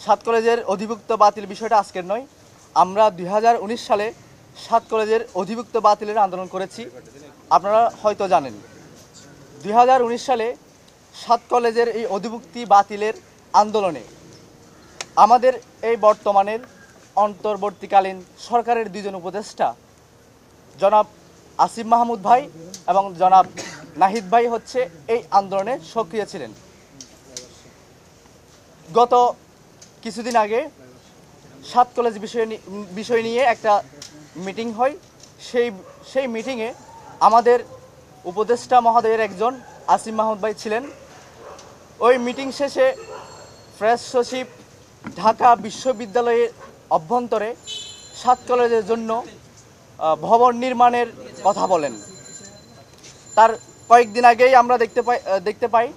সাত কলেজের অধিভুক্ত বাতিল বিষয়টা আজকের নয়। আমরা 2019 সালে সাত কলেজের অধিভুক্ত বাতিলের আন্দোলন করেছি, আপনারা হয়তো জানেন। 2019 সালে সাত কলেজের এই অধিভুক্তি বাতিলের আন্দোলনে আমাদের এই বর্তমানের অন্তর্বর্তীকালীন সরকারের দুজন উপদেষ্টা জনাব আসিফ মাহমুদ ভাই এবং জনাব নাহিদ ভাই হচ্ছে এই আন্দোলনে সক্রিয় ছিলেন। গত কিছুদিন আগে সাত কলেজ বিষয় নিয়ে একটা মিটিং হয়। সেই মিটিংয়ে আমাদের উপদেষ্টা মহোদয়ের একজন আসিফ মাহমুদ ভাই ছিলেন। ওই মিটিং শেষে প্রেস সচিব ঢাকা বিশ্ববিদ্যালয়ের অভ্যন্তরে সাত কলেজের জন্য ভবন নির্মাণের কথা বলেন। তার কয়েকদিন আগেই আমরা দেখতে পাই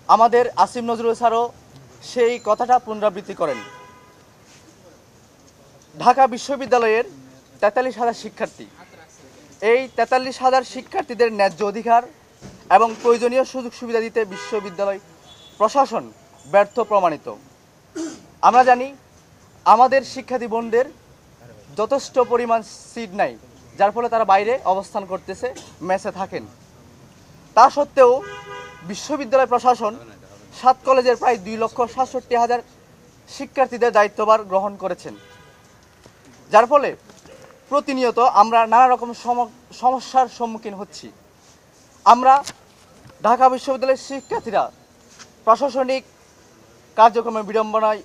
আমাদের আসিফ নজরুল স্যারও সেই কথাটা পুনরাবৃত্তি করেন। ঢাকা বিশ্ববিদ্যালয়ের 43,000 শিক্ষার্থী, এই 43,000 শিক্ষার্থীদের ন্যায্য অধিকার এবং প্রয়োজনীয় সুযোগ সুবিধা দিতে বিশ্ববিদ্যালয় প্রশাসন ব্যর্থ প্রমাণিত। আমরা জানি আমাদের শিক্ষার্থী বোনদের যথেষ্ট পরিমাণ সিট নাই, যার ফলে তারা বাইরে অবস্থান করতেছে, মেসে থাকেন। তা সত্ত্বেও বিশ্ববিদ্যালয় প্রশাসন সাত কলেজের প্রায় 2,67,000 শিক্ষার্থীদের দায়িত্বভার গ্রহণ করেছেন, যার ফলে প্রতিনিয়ত আমরা নানা রকম সমস্যার সম্মুখীন হচ্ছি। আমরা ঢাকা বিশ্ববিদ্যালয়ের শিক্ষার্থীরা প্রশাসনিক কার্যক্রমের বিড়ম্বনায়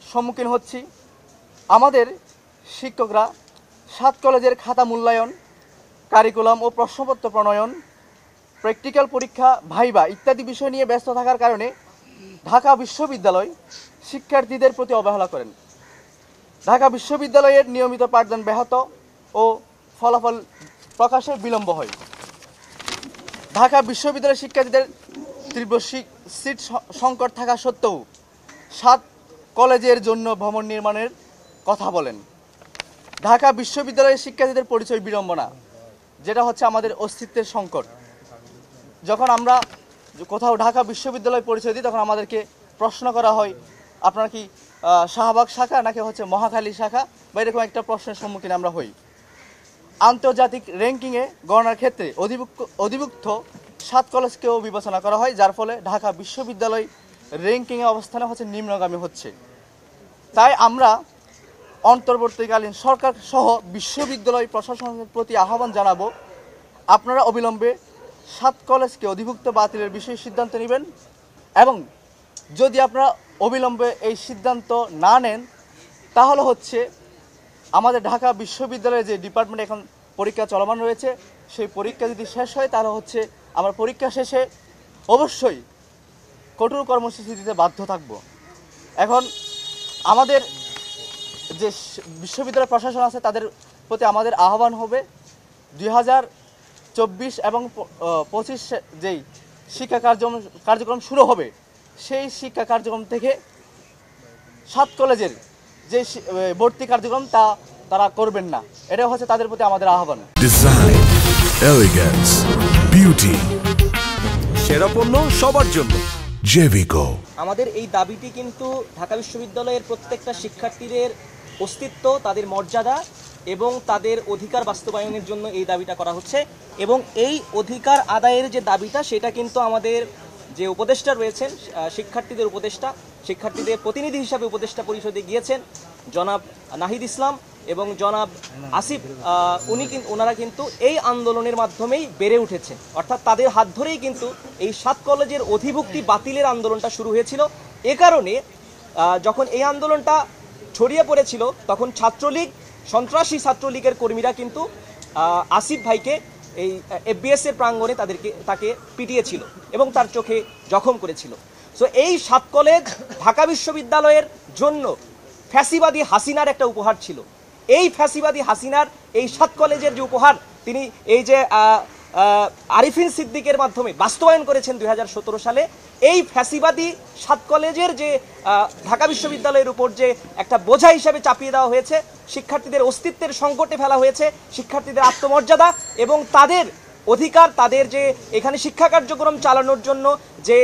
সম্মুখীন হচ্ছি। আমাদের শিক্ষকরা সাত কলেজের খাতা মূল্যায়ন, কারিকুলাম ও প্রশ্নপত্র প্রণয়ন, প্র্যাকটিক্যাল পরীক্ষা, ভাইবা ইত্যাদি বিষয় নিয়ে ব্যস্ত থাকার কারণে ঢাকা বিশ্ববিদ্যালয় শিক্ষার্থীদের প্রতি অবহেলা করেন। ঢাকা বিশ্ববিদ্যালয়ের নিয়মিত পাঠদান ব্যাহত ও ফলাফল প্রকাশে বিলম্ব হয়। ঢাকা বিশ্ববিদ্যালয়ের শিক্ষার্থীদের তীব্র সিট সংকট থাকা সত্ত্বেও সাত কলেজের জন্য ভবন নির্মাণের কথা বলেন। ঢাকা বিশ্ববিদ্যালয়ের শিক্ষার্থীদের পরিচয় বিড়ম্বনা, যেটা হচ্ছে আমাদের অস্তিত্বের সংকট। যখন আমরা কোথাও ঢাকা বিশ্ববিদ্যালয় পরিচয় দিই, তখন আমাদেরকে প্রশ্ন করা হয়, আপনারা কি শাহবাগ শাখা নাকি হচ্ছে মহাখালী শাখা, বা এরকম একটা প্রশ্নের সম্মুখীন আমরা হই। আন্তর্জাতিক র্যাঙ্কিংয়ে গণনার ক্ষেত্রে অধিভুক্ত সাত কলেজকেও বিবেচনা করা হয়, যার ফলে ঢাকা বিশ্ববিদ্যালয় র্যাঙ্কিংয়ে অবস্থানে হচ্ছে নিম্নগামী হচ্ছে। তাই আমরা অন্তর্বর্তীকালীন সরকার সহ বিশ্ববিদ্যালয় প্রশাসনের প্রতি আহ্বান জানাবো, আপনারা অবিলম্বে সাত কলেজকে অধিভুক্ত বাতিলের বিষয়ে সিদ্ধান্ত নেবেন, এবং যদি আপনারা অবিলম্বে এই সিদ্ধান্ত না নেন, তাহলে হচ্ছে আমাদের ঢাকা বিশ্ববিদ্যালয়ে যে ডিপার্টমেন্টে এখন পরীক্ষা চলমান রয়েছে, সেই পরীক্ষা যদি শেষ হয়, তাহলে হচ্ছে আমরা পরীক্ষা শেষে অবশ্যই কঠোর কর্মসূচি দিতে বাধ্য থাকব। এখন আমাদের যে বিশ্ববিদ্যালয় প্রশাসন আছে, তাদের প্রতি আমাদের আহ্বান হবে, 2024 এবং 25 যেই শিক্ষা কার্যক্রম শুরু হবে, সেই শিক্ষা কার্যক্রম থেকে সাত কলেজের যে ভর্তি কার্যক্রম তা তারা করবেন না। এটা হচ্ছে তাদের প্রতি আমাদের আহ্বান। ডিজাইন, এলিগেন্স, বিউটি, সেরা পণ্য সবার জন্য জেভিকো। আমাদের এই দাবিটি কিন্তু ঢাকা বিশ্ববিদ্যালয়ের প্রত্যেকটা শিক্ষার্থীদের অস্তিত্ব, তাদের মর্যাদা এবং তাদের অধিকার বাস্তবায়নের জন্য এই দাবিটা করা হচ্ছে। এবং এই অধিকার আদায়ের যে দাবিটা, সেটা কিন্তু আমাদের যে উপদেষ্টা রয়েছেন, শিক্ষার্থীদের উপদেষ্টা, শিক্ষার্থীদের প্রতিনিধি হিসাবে উপদেষ্টা পরিষদে গিয়েছেন জনাব নাহিদ ইসলাম এবং জনাব আসিফ, ওনারা কিন্তু এই আন্দোলনের মাধ্যমেই বেড়ে উঠেছেন। অর্থাৎ তাদের হাত ধরেই কিন্তু এই সাত কলেজের অধিভুক্তি বাতিলের আন্দোলনটা শুরু হয়েছিল। এ কারণে যখন এই আন্দোলনটা ছড়িয়ে পড়েছিল, তখন ছাত্রলীগ, সন্ত্রাসী ছাত্রলীগের কর্মীরা কিন্তু আসিফ ভাইকে এই এফবিএস এর প্রাঙ্গণে তাকে পিটিয়েছিল এবং তার চোখে জখম করেছিল। সো এই সাত কলেজ ঢাকা বিশ্ববিদ্যালয়ের জন্য ফ্যাসিবাদী হাসিনার একটা উপহার ছিল। এই ফ্যাসিবাদী হাসিনার এই সাত কলেজের যে উপহার তিনি এই যে আরিফিন সিদ্দিকের মাধ্যমে বাস্তবায়ন করেছেন 2017 সালে, এই ফ্যাসিবাদী সাত কলেজের যে ঢাকা বিশ্ববিদ্যালয়ের উপর যে একটা বোঝা হিসাবে চাপিয়ে দেওয়া হয়েছে, শিক্ষার্থীদের অস্তিত্বের সংকটে ফেলা হয়েছে, শিক্ষার্থীদের আত্মমর্যাদা এবং তাদের অধিকার, তাদের যে এখানে শিক্ষা কার্যক্রম চালানোর জন্য যে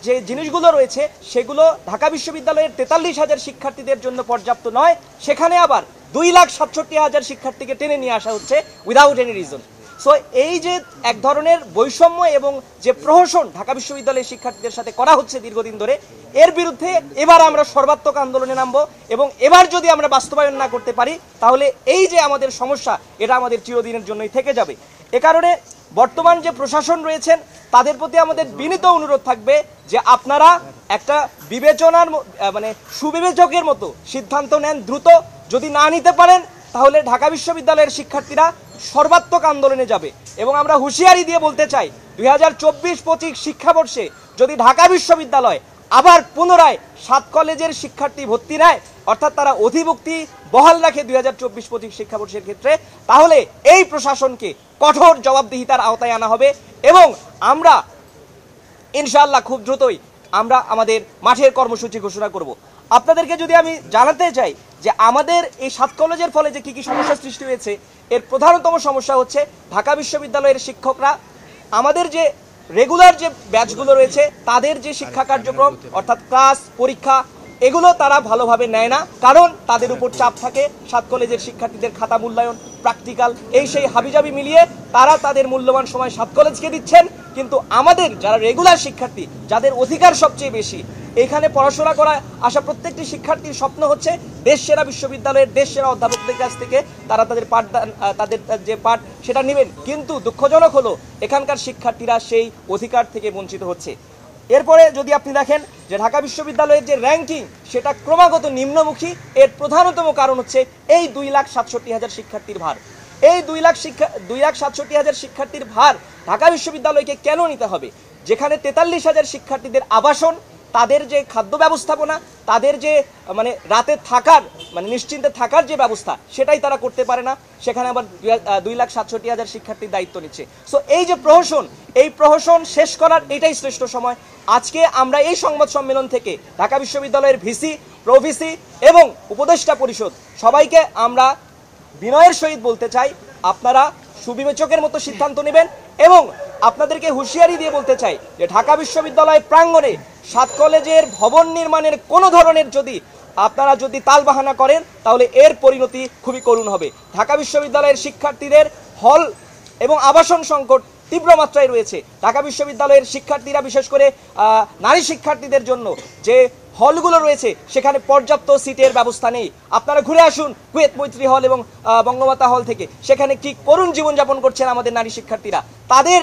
যে জিনিসগুলো রয়েছে সেগুলো ঢাকা বিশ্ববিদ্যালয়ের 43,000 শিক্ষার্থীদের জন্য পর্যাপ্ত নয়, সেখানে আবার 2,67,000 শিক্ষার্থীকে টেনে নিয়ে আসা হচ্ছে উইদাউট এনি রিজন। সো এই যে এক ধরনের বৈষম্য এবং যে প্রহসন ঢাকা বিশ্ববিদ্যালয়ের শিক্ষার্থীদের সাথে করা হচ্ছে দীর্ঘদিন ধরে, এর বিরুদ্ধে এবার আমরা সর্বাত্মক আন্দোলনে নামবো এবং এবার যদি আমরা বাস্তবায়ন না করতে পারি তাহলে এই যে আমাদের সমস্যা এটা আমাদের চিরদিনের জন্যই থেকে যাবে। এ কারণে বর্তমান যে প্রশাসন রয়েছেন তাদের প্রতি আমাদের বিনীত অনুরোধ থাকবে যে আপনারা একটা বিবেচনার মানে সুবিবেচকের মতো সিদ্ধান্ত নেন দ্রুত। যদি না নিতে পারেন তাহলে ঢাকা বিশ্ববিদ্যালয়ের শিক্ষার্থীরা সর্বাত্মক আন্দোলনে যাবে। এবং আমরা হুঁশিয়ারি দিয়ে বলতে চাই 2024-25 শিক্ষাবর্ষে যদি ঢাকা বিশ্ববিদ্যালয় আবার পুনরায় 7 কলেজের শিক্ষার্থী ভর্তি নেয়, অর্থাৎ তারা অধিভুক্তি বহাল রাখে 2024-25 শিক্ষাবর্ষের ক্ষেত্রে, তাহলে এই প্রশাসনকে কঠোর জবাবদিহিতার আওতায় আনা হবে এবং আমরা ইনশাআল্লাহ খুব দ্রুতই আমরা আমাদের মাঠের কর্মসূচি ঘোষণা করব। আপনাদেরকে যদি আমি জানাতে চাই যে আমাদের এই 7 কলেজের ফলে যে কি সমস্যা সৃষ্টি হয়েছে, এর প্রধানতম সমস্যা হচ্ছে ঢাকা বিশ্ববিদ্যালয়ের শিক্ষকরা আমাদের যে রেগুলার যে ব্যাচগুলো রয়েছে তাদের যে শিক্ষা কার্যক্রম অর্থাৎ ক্লাস পরীক্ষা এগুলো তারা ভালোভাবে নেয় না, কারণ তাদের উপর চাপ থাকে। 7 কলেজের শিক্ষার্থীদের খাতা মূল্যায়ন, প্র্যাকটিক্যাল, এই সেই হাবিজাবি মিলিয়ে তারা তাদের মূল্যবান সময় 7 কলেজকে দিচ্ছেন। কিন্তু আমাদের যারা রেগুলার শিক্ষার্থী, যাদের অধিকার সবচেয়ে বেশি, এখানে পড়াশোনা করা আসা প্রত্যেকটি শিক্ষার্থীর স্বপ্ন হচ্ছে দেশ সেরা বিশ্ববিদ্যালয়ের দেশ সেরা অধ্যাপকদের কাছ থেকে তারা তাদের তাদের যে পাঠ সেটা নেবেন। কিন্তু দুঃখজনক হলো এখানকার শিক্ষার্থীরা সেই অধিকার থেকে বঞ্চিত হচ্ছে। এরপরে যদি আপনি দেখেন যে ঢাকা বিশ্ববিদ্যালয়ের যে র্যাঙ্কিং সেটা ক্রমাগত নিম্নমুখী, এর প্রধানতম কারণ হচ্ছে এই 2,67,000 শিক্ষার্থীর ভার। এই 2,67,000 শিক্ষার্থীর ভার ঢাকা বিশ্ববিদ্যালয়কে কেন নিতে হবে, যেখানে 43,000 শিক্ষার্থীদের আবাসন, তাদের যে খাদ্য ব্যবস্থাপনা, তাদের যে মানে রাতে থাকার মানে নিশ্চিন্তে থাকার যে ব্যবস্থা সেটাই তারা করতে পারে না, সেখানে আবার 2,67,000 শিক্ষার্থীর দায়িত্ব নিচ্ছে। সো এই যে প্রহসন, এই প্রহসন শেষ করার এটাই শ্রেষ্ঠ সময়। আজকে আমরা এই সংবাদ সম্মেলন থেকে ঢাকা বিশ্ববিদ্যালয়ের ভিসি, প্রভিসি এবং উপদেষ্টা পরিষদ সবাইকে আমরা বিনয়ের সহিত বলতে চাই, আপনারা সুবিবেচকের মতো সিদ্ধান্ত নেবেন এবং আপনাদেরকে হুঁশিয়ারি দিয়ে বলতে চাই যে ঢাকা বিশ্ববিদ্যালয় প্রাঙ্গণে 7 কলেজের ভবন নির্মাণের কোনো ধরনের আপনারা যদি তালবাহানা করেন তাহলে এর পরিণতি খুবই করুণ হবে। ঢাকা বিশ্ববিদ্যালয়ের শিক্ষার্থীদের হল এবং আবাসন সংকট তীব্র মাত্রায় রয়েছে। ঢাকা বিশ্ববিদ্যালয়ের শিক্ষার্থীরা বিশেষ করে নারী শিক্ষার্থীদের জন্য যে হলগুলো রয়েছে সেখানে পর্যাপ্ত সিটের ব্যবস্থা নেই। আপনারা ঘুরে আসুন কুয়েত মৈত্রী হল এবং বঙ্গমাতা হল থেকে, সেখানে কি করুণ জীবনযাপন করছেন আমাদের নারী শিক্ষার্থীরা। তাদের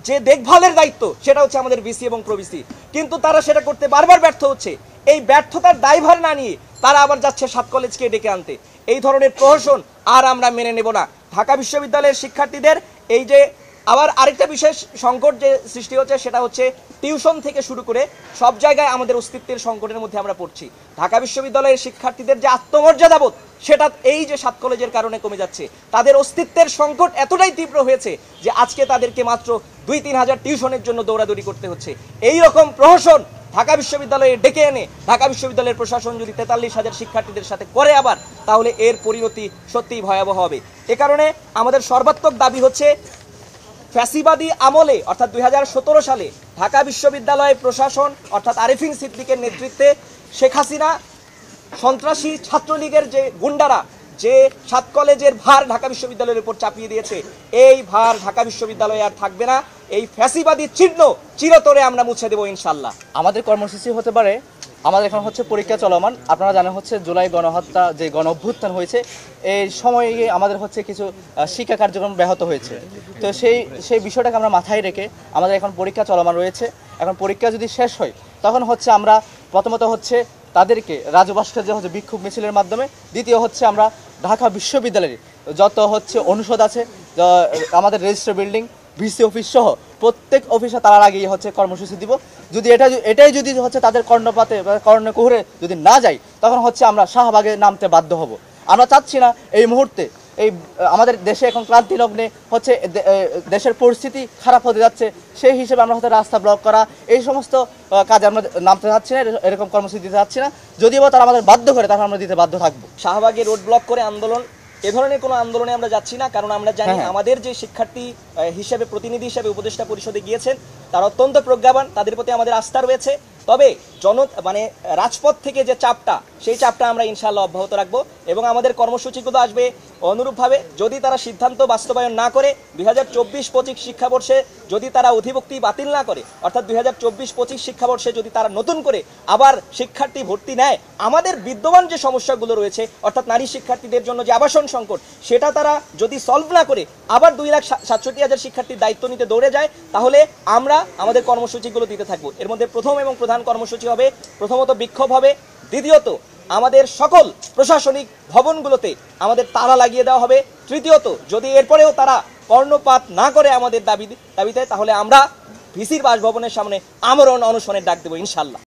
যে দেখভালের দায়িত্ব সেটা হচ্ছে আমাদের ভিসি এবং প্রভিসি, কিন্তু তারা সেটা করতে বারবার ব্যর্থ হচ্ছে। এই ব্যর্থতার দায়ভার না নিয়ে তারা আবার যাচ্ছে 7 কলেজকে ডেকে আনতে। এই ধরনের প্রহসন আর আমরা মেনে নেব না। ঢাকা বিশ্ববিদ্যালয়ের শিক্ষার্থীদের এই যে আবার আরেকটা বিশেষ সংকট যে সৃষ্টি হচ্ছে সেটা হচ্ছে টিউশন থেকে শুরু করে সব জায়গায় আমাদের অস্তিত্বের সংকটের মধ্যে আমরা পড়ছি। ঢাকা বিশ্ববিদ্যালয়ের শিক্ষার্থীদের যে আত্মমর্যাদাবোধ সেটা এই যে 7 কলেজের কারণে কমে যাচ্ছে। তাদের অস্তিত্বের সংকট এতটাই তীব্র হয়েছে যে আজকে তাদেরকে মাত্র 2-3 হাজার টিউশনের জন্য দৌড়াদৌড়ি করতে হচ্ছে। এই রকম প্রহসন ঢাকা বিশ্ববিদ্যালয়ে ডেকে এনে ঢাকা বিশ্ববিদ্যালয়ের প্রশাসন যদি 43,000 শিক্ষার্থীদের সাথে করে আবার, তাহলে এর পরিণতি সত্যিই ভয়াবহ হবে। এ কারণে আমাদের সর্বাত্মক দাবি হচ্ছে ফ্যাসিবাদী আমলে অর্থাৎ 2017 সালে ঢাকা বিশ্ববিদ্যালয় প্রশাসন অর্থাৎ আরিফিন সিদ্দিকের নেতৃত্বে শেখ হাসিনা সন্ত্রাসী ছাত্রলীগের যে গুন্ডারা যে 7 কলেজের ভার ঢাকা বিশ্ববিদ্যালয়ের উপর চাপিয়ে দিয়েছে, এই ভার ঢাকা বিশ্ববিদ্যালয়ে আর থাকবে না। এই ফ্যাসিবাদী চিহ্ন চিরতরে আমরা মুছে দেব ইনশাল্লাহ। আমাদের কর্মসূচি হতে পারে, আমাদের এখন হচ্ছে পরীক্ষা চলমান। আপনারা জানেন হচ্ছে জুলাই গণহত্যা যে গণ অভ্যুত্থান হয়েছে, এই সময়ে আমাদের হচ্ছে কিছু শিক্ষা কার্যক্রম ব্যাহত হয়েছে। তো সেই বিষয়টাকে আমরা মাথায় রেখে আমাদের এখন পরীক্ষা চলমান রয়েছে। এখন পরীক্ষা যদি শেষ হয় তখন হচ্ছে আমরা প্রথমত হচ্ছে তাদেরকে রাজভাস্কর্যে হচ্ছে বিক্ষোভ মিছিলের মাধ্যমে, দ্বিতীয় হচ্ছে আমরা ঢাকা বিশ্ববিদ্যালয়ের যত হচ্ছে অনুষদ আছে, আমাদের রেজিস্ট্রার বিল্ডিং, ভিসি অফিস সহ প্রত্যেক অফিসে তার আগেই হচ্ছে কর্মসূচি দিব। যদি এটাই যদি হচ্ছে তাদের কর্ণপাতে বা কর্ণকুহরে যদি না যাই, তখন হচ্ছে আমরা শাহবাগে নামতে বাধ্য হব। আমরা চাচ্ছি না এই মুহূর্তে এই আমাদের দেশে এখন ক্রান্তি লগ্নে হচ্ছে দেশের পরিস্থিতি খারাপ হতে যাচ্ছে, সেই হিসেবে আমরা হয়তো রাস্তা ব্লক করা এই সমস্ত কাজে আমরা নামতে চাচ্ছি না, এরকম কর্মসূচি দিতে চাচ্ছি না। যদিও তারা আমাদের বাধ্য করে, তখন আমরা দিতে বাধ্য থাকবো। শাহবাগে রোড ব্লক করে আন্দোলন, এ ধরনের কোনো আন্দোলনে আমরা যাচ্ছি না, কারণ আমরা জানি আমাদের যে শিক্ষার্থী হিসেবে প্রতিনিধি হিসেবে উপদেষ্টা পরিষদে গিয়েছেন তারা অত্যন্ত প্রজ্ঞাবান, তাদের প্রতি আমাদের আস্থা রয়েছে। তবে রাজপথ থেকে যে চাপটা, সেই চাপটা আমরা ইনশাআল্লাহ অব্যাহত রাখবো এবং আমাদের কর্মসূচিগুলো আসবে অনুরূপভাবে। যদি তারা সিদ্ধান্ত বাস্তবায়ন না করে 2024-25 শিক্ষাবর্ষে যদি তারা অধিভুক্তি বাতিল না করে, অর্থাৎ 2024-25 শিক্ষাবর্ষে যদি তারা নতুন করে আবার শিক্ষার্থী ভর্তি নেয়, আমাদের বিদ্যমান যে সমস্যাগুলো রয়েছে, অর্থাৎ নারী শিক্ষার্থীদের জন্য যে আবাসন সংকট, সেটা তারা যদি সলভ না করে আবার 2,67,000 শিক্ষার্থীর দায়িত্ব নিতে দৌড়ে যায়, তাহলে আমরা আমাদের কর্মসূচিগুলো দিতে থাকবো। এর মধ্যে প্রথম এবং প্রধান কর্মসূচি হবে, প্রথমত বিক্ষোভ হবে, দ্বিতীয়ত আমাদের সকল প্রশাসনিক ভবনগুলোতে আমাদের তালা লাগিয়ে দেওয়া হবে, তৃতীয়ত যদি এরপরেও তারা কর্ণপাত না করে আমাদের দাবিতে, তাহলে আমরা ভিসির বাসভবনের সামনে আমরণ অনশনের ডাক দেবো ইনশাল্লাহ।